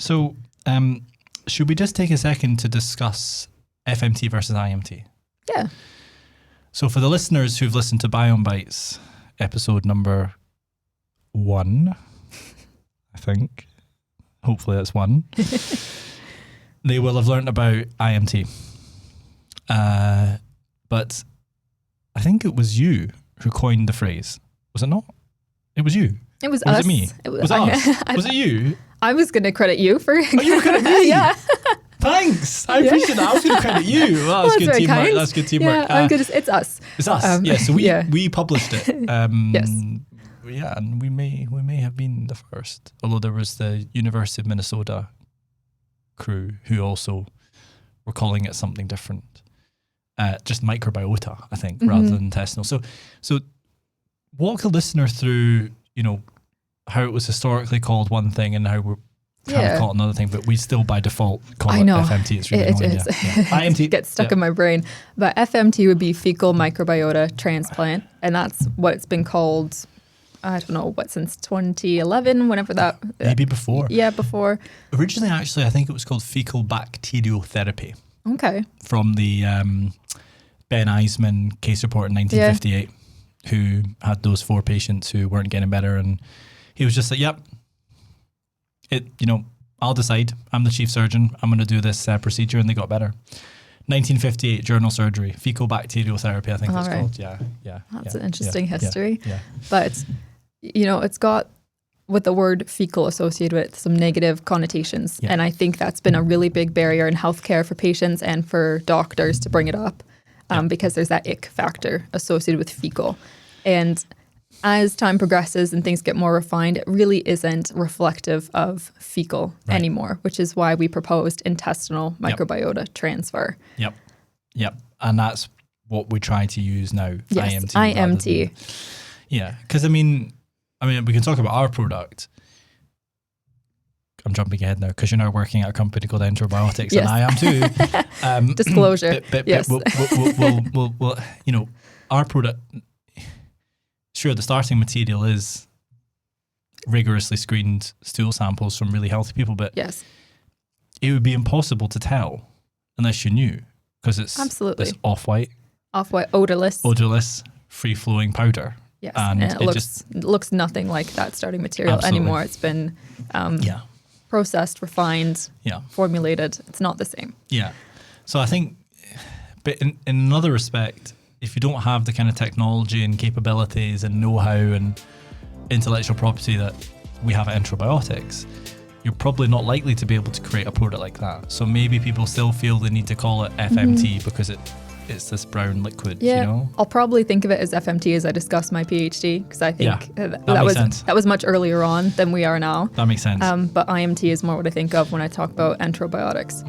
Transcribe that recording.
So, should we just take a second to discuss FMT versus IMT? Yeah. So for the listeners who've listened to Biome Bites, episode number 1, I think, hopefully that's 1, they will have learnt about IMT. But I think it was you who coined the phrase. Was it not? It was you. It was Or us. Was it me? Was it us? Was it you? I was going to credit you for... Oh, you were crediting me? Yeah. Thanks. I appreciate that. I was going to credit you. Well, that's good teamwork. Kind. That's good teamwork. Yeah, I'm good. It's us. It's us. Yeah. So we published it. Yes. Yeah, and we may have been the first. Although there was the University of Minnesota crew who also were calling it something different. Just microbiota, I think, rather than intestinal. So walk the listener through, how it was historically called one thing and how we're kind of called another thing, but we still by default call it FMT. It's really annoying. Is. IMT It gets stuck in my brain. But FMT would be fecal microbiota transplant, and that's what it's been called, I don't know, since 2011, whenever that... Maybe before. Yeah, before. Originally, actually, I think it was called fecal bacteriotherapy. Okay. From the Ben Eisman case report in 1958, who had those 4 patients who weren't getting better, and he was just like, yep, I'll decide. I'm the chief surgeon. I'm going to do this procedure, and they got better. 1958, journal surgery, fecal bacteriotherapy, I think it's called. Yeah. That's an interesting history. Yeah. But, it's got, with the word fecal associated with it, some negative connotations. Yeah. And I think that's been a really big barrier in healthcare for patients and for doctors to bring it up because there's that ick factor associated with fecal. And as time progresses and things get more refined, it really isn't reflective of fecal anymore, which is why we proposed intestinal microbiota transfer. Yep. And that's what we try to use now. Yes, IMT. Yeah, because I mean, we can talk about our product. I'm jumping ahead now because you're now working at a company called Enterobiotics, and I am too. Disclosure. But we'll our product. Sure, the starting material is rigorously screened stool samples from really healthy people, but it would be impossible to tell unless you knew, because it's this off-white, odorless, free-flowing powder. Yes, and it looks nothing like that starting material anymore. It's been processed, refined, formulated. It's not the same. Yeah. So I think, but in another respect, if you don't have the kind of technology and capabilities and know-how and intellectual property that we have at Enterobiotics, you're probably not likely to be able to create a product like that. So maybe people still feel they need to call it FMT because it's this brown liquid, I'll probably think of it as FMT as I discuss my PhD, because I think that was much earlier on than we are now. That makes sense. But IMT is more what I think of when I talk about enterobiotics.